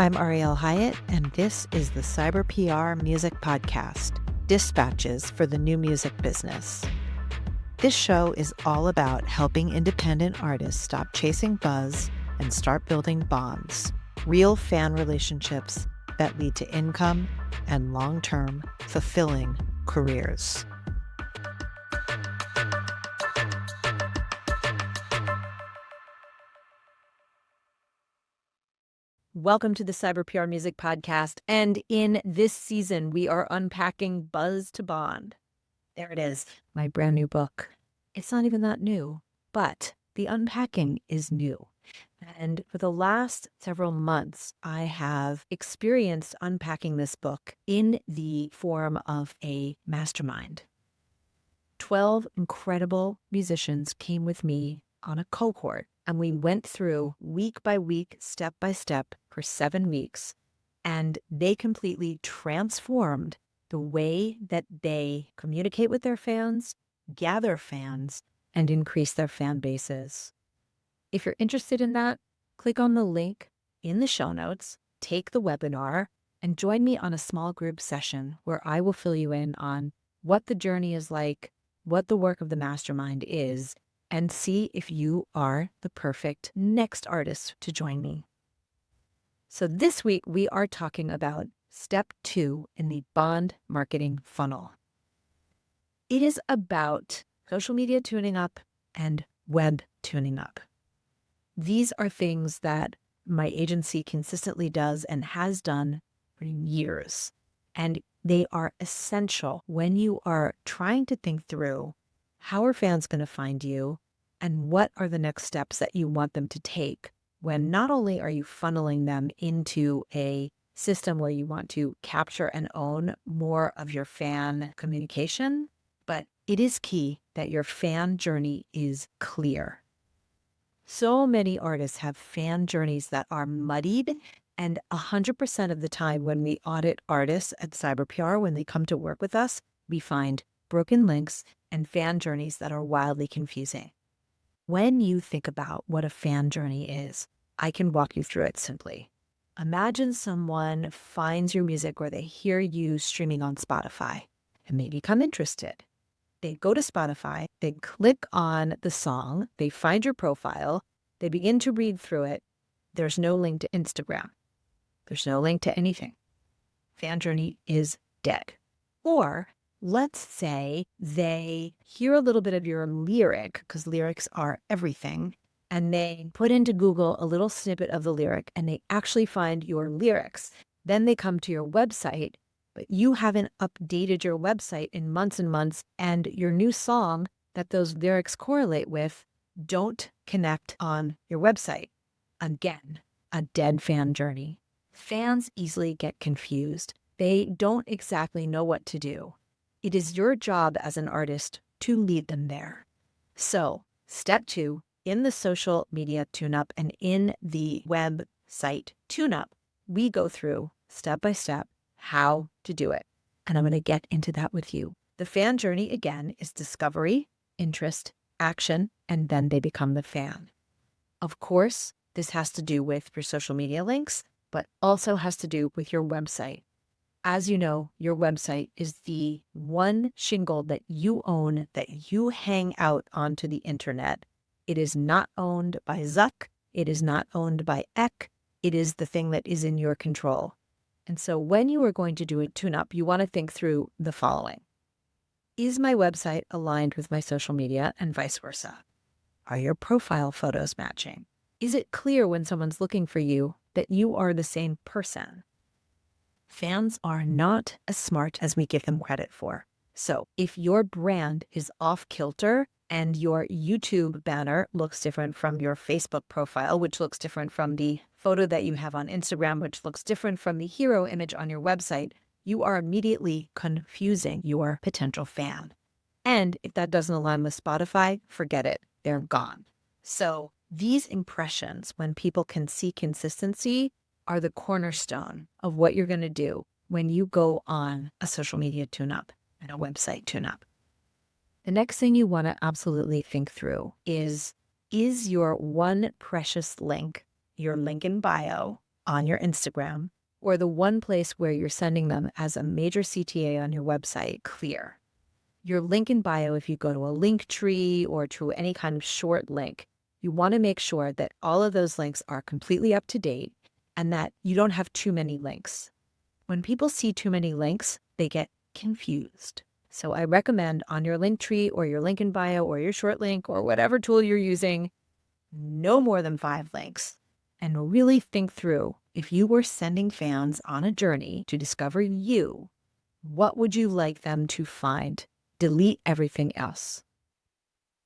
I'm Ariel Hyatt, and this is the Cyber PR Music Podcast, Dispatches for the New Music Business. This show is all about helping independent artists stop chasing buzz and start building bonds, real fan relationships that lead to income and long-term, fulfilling careers. Welcome to the Cyber PR Music Podcast, and in this season, we are unpacking Buzz to Bond. There it is, my brand new book. It's not even that new, but the unpacking is new. And for the last several months, I have experienced unpacking this book in the form of a mastermind. 12 incredible musicians came with me on a cohort, and we went through week by week, step by step for 7 weeks, and they completely transformed the way that they communicate with their fans, gather fans, and increase their fan bases. If you're interested in that, click on the link in the show notes, take the webinar, and join me on a small group session where I will fill you in on what the journey is like, what the work of the mastermind is, and see if you are the perfect next artist to join me. So this week, we are talking about step 2 in the bond marketing funnel. It is about social media tuning up and web tuning up. These are things that my agency consistently does and has done for years. And they are essential when you are trying to think through how are fans going to find you and what are the next steps that you want them to take when not only are you funneling them into a system where you want to capture and own more of your fan communication, but it is key that your fan journey is clear. So many artists have fan journeys that are muddied, and 100% of the time when we audit artists at Cyber PR, when they come to work with us, we find broken links and fan journeys that are wildly confusing. When you think about what a fan journey is, I can walk you through it simply. Imagine someone finds your music or they hear you streaming on Spotify and may become interested. They go to Spotify, they click on the song, they find your profile, they begin to read through it. There's no link to Instagram. There's no link to anything. Fan journey is dead. Or let's say they hear a little bit of your lyric, because lyrics are everything, and they put into Google a little snippet of the lyric and they actually find your lyrics. Then they come to your website, but you haven't updated your website in months and months, and your new song that those lyrics correlate with don't connect on your website. Again, a dead fan journey. Fans easily get confused. They don't exactly know what to do. It is your job as an artist to lead them there. So, step 2, in the social media tune-up and in the website tune-up, we go through step by step how to do it. And I'm going to get into that with you. The fan journey, again, is discovery, interest, action, and then they become the fan. Of course, this has to do with your social media links, but also has to do with your website. As you know, your website is the one shingle that you own, that you hang out onto the internet. It is not owned by Zuck. It is not owned by Eck. It is the thing that is in your control. And so when you are going to do a tune-up, you want to think through the following. Is my website aligned with my social media and vice versa? Are your profile photos matching? Is it clear when someone's looking for you that you are the same person? Fans are not as smart as we give them credit for. So if your brand is off kilter and your YouTube banner looks different from your Facebook profile, which looks different from the photo that you have on Instagram, which looks different from the hero image on your website, you are immediately confusing your potential fan. And if that doesn't align with Spotify, forget it. They're gone. So these impressions, when people can see consistency, are the cornerstone of what you're going to do when you go on a social media tune-up and a website tune-up. The next thing you want to absolutely think through is your one precious link, your link in bio, on your Instagram, or the one place where you're sending them as a major CTA on your website clear. Your link in bio, if you go to a link tree or to any kind of short link, you want to make sure that all of those links are completely up to date and that you don't have too many links. When people see too many links, they get confused. So I recommend on your link tree or your link in bio or your short link or whatever tool you're using, no more than 5 links. And really think through, if you were sending fans on a journey to discover you, what would you like them to find? Delete everything else.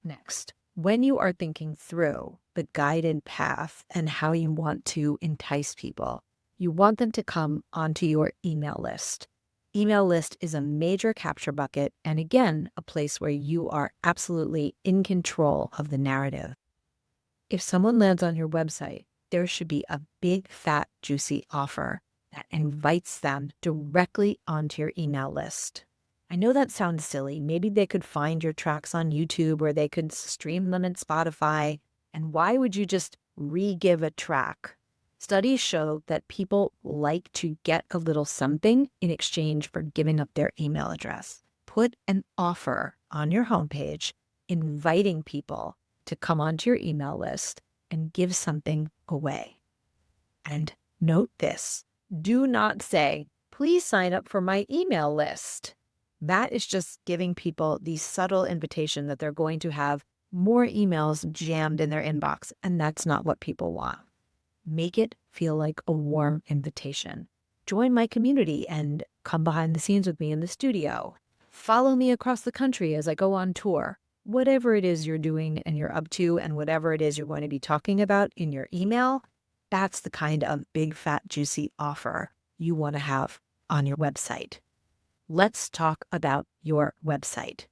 Next, when you are thinking through the guided path and how you want to entice people, you want them to come onto your email list. Email list is a major capture bucket and, again, a place where you are absolutely in control of the narrative. If someone lands on your website, there should be a big, fat, juicy offer that invites them directly onto your email list. I know that sounds silly. Maybe they could find your tracks on YouTube or they could stream them in Spotify. And why would you just re-give a track? Studies show that people like to get a little something in exchange for giving up their email address. Put an offer on your homepage inviting people to come onto your email list and give something away. And note this, do not say, please sign up for my email list. That is just giving people the subtle invitation that they're going to have more emails jammed in their inbox, and that's not what people want. Make it feel like a warm invitation. Join my community and come behind the scenes with me in the studio. Follow me across the country as I go on tour. Whatever it is you're doing and you're up to, and whatever it is you're going to be talking about in your email, that's the kind of big, fat, juicy offer you want to have on your website. Let's talk about your website.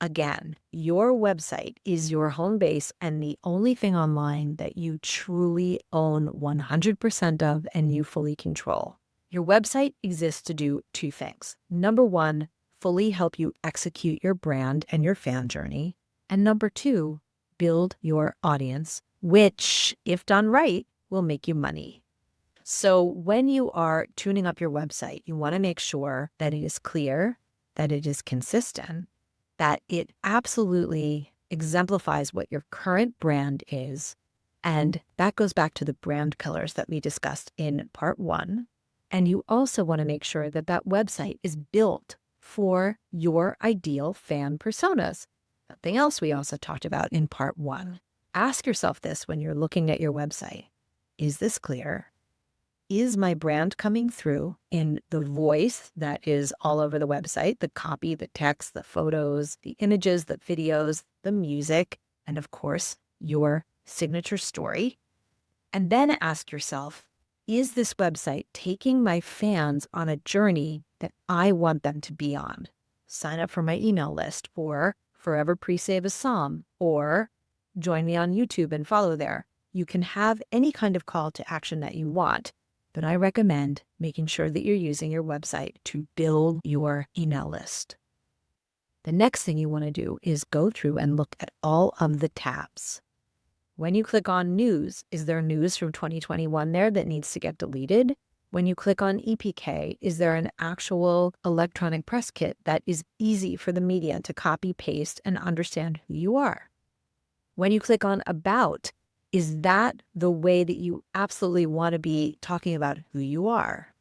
Again, your website is your home base and the only thing online that you truly own 100% of and you fully control. Your website exists to do 2 things. Number 1, fully help you execute your brand and your fan journey. And number 2, build your audience, which, if done right, will make you money. So when you are tuning up your website, you want to make sure that it is clear, that it is consistent, that it absolutely exemplifies what your current brand is. And that goes back to the brand colors that we discussed in part 1. And you also want to make sure that that website is built for your ideal fan personas. Something else we also talked about in part 1. Ask yourself this when you're looking at your website. Is this clear? Is my brand coming through in the voice that is all over the website, the copy, the text, the photos, the images, the videos, the music, and of course, your signature story? And then ask yourself, is this website taking my fans on a journey that I want them to be on? Sign up for my email list, or forever pre-save a psalm, or join me on YouTube and follow there. You can have any kind of call to action that you want. But I recommend making sure that you're using your website to build your email list. The next thing you want to do is go through and look at all of the tabs. When you click on news, is there news from 2021 there that needs to get deleted? When you click on EPK, is there an actual electronic press kit that is easy for the media to copy, paste, and understand who you are? When you click on about, is that the way that you absolutely want to be talking about who you are?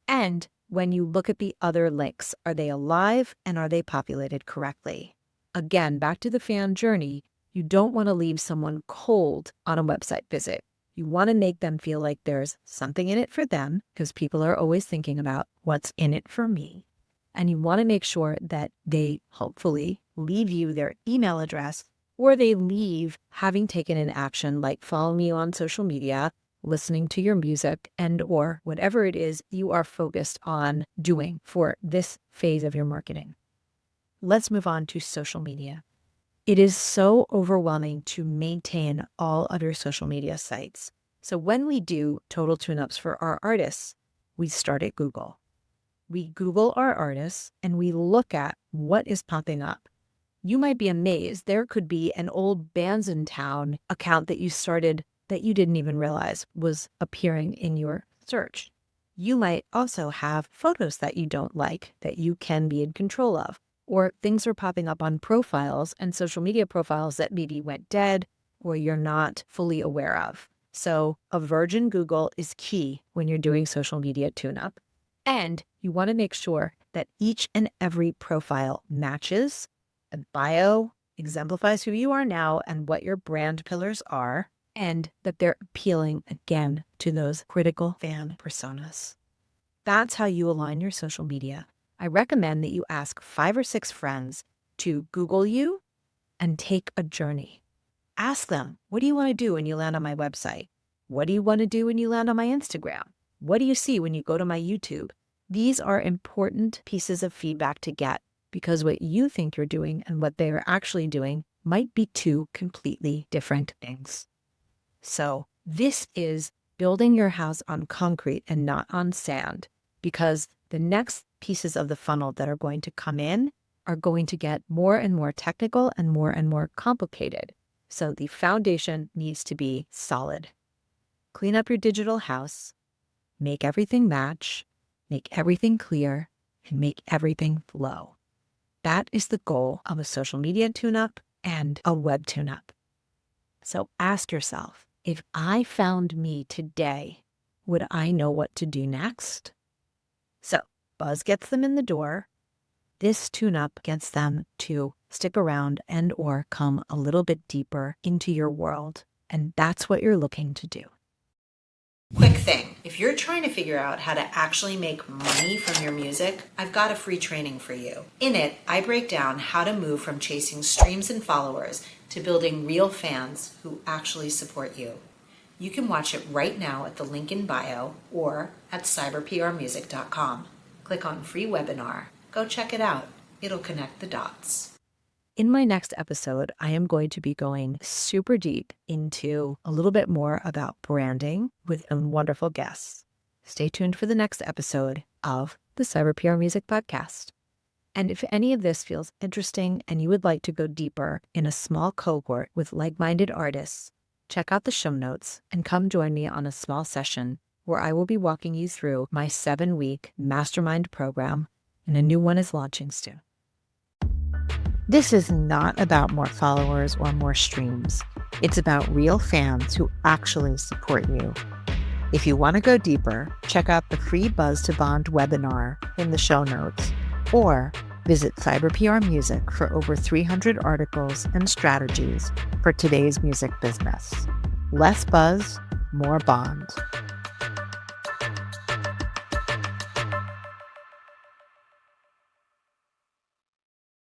And when you look at the other links, are they alive and are they populated correctly? Again, back to the fan journey, you don't want to leave someone cold on a website visit. You want to make them feel like there's something in it for them, because people are always thinking about what's in it for me. And you want to make sure that they hopefully leave you their email address, or they leave having taken an action like following you on social media, listening to your music, and or whatever it is you are focused on doing for this phase of your marketing. Let's move on to social media. It is so overwhelming to maintain all other social media sites. So when we do total tune-ups for our artists, we start at Google. We Google our artists and we look at what is popping up. You might be amazed. There could be an old Bands in Town account that you started that you didn't even realize was appearing in your search. You might also have photos that you don't like that you can be in control of, or things are popping up on profiles and social media profiles that maybe went dead or you're not fully aware of. So a virgin Google is key when you're doing social media tune-up. And you want to make sure that each and every profile matches. A bio exemplifies who you are now and what your brand pillars are, and that they're appealing again to those critical fan personas. That's how you align your social media. I recommend that you ask 5 or 6 friends to Google you and take a journey. Ask them, what do you want to do when you land on my website? What do you want to do when you land on my Instagram? What do you see when you go to my YouTube? These are important pieces of feedback to get because what you think you're doing and what they are actually doing might be 2 completely different things. So this is building your house on concrete and not on sand, because the next pieces of the funnel that are going to come in are going to get more and more technical and more complicated. So the foundation needs to be solid. Clean up your digital house, make everything match, make everything clear, and make everything flow. That is the goal of a social media tune-up and a web tune-up. So ask yourself, if I found me today, would I know what to do next? So buzz gets them in the door. This tune-up gets them to stick around and or come a little bit deeper into your world. And that's what you're looking to do. Quick thing, if you're trying to figure out how to actually make money from your music, I've got a free training for you. In it, I break down how to move from chasing streams and followers to building real fans who actually support you. You can watch it right now at the link in bio or at cyberprmusic.com. Click on free webinar. Go check it out. It'll connect the dots. In my next episode, I am going to be going super deep into a little bit more about branding with some wonderful guests. Stay tuned for the next episode of the Cyber PR Music Podcast. And if any of this feels interesting and you would like to go deeper in a small cohort with like-minded artists, check out the show notes and come join me on a small session where I will be walking you through my 7-week Mastermind program, and a new one is launching soon. This is not about more followers or more streams. It's about real fans who actually support you. If you want to go deeper, check out the free Buzz to Bond webinar in the show notes, or visit Cyber PR Music for over 300 articles and strategies for today's music business. Less buzz, more bond.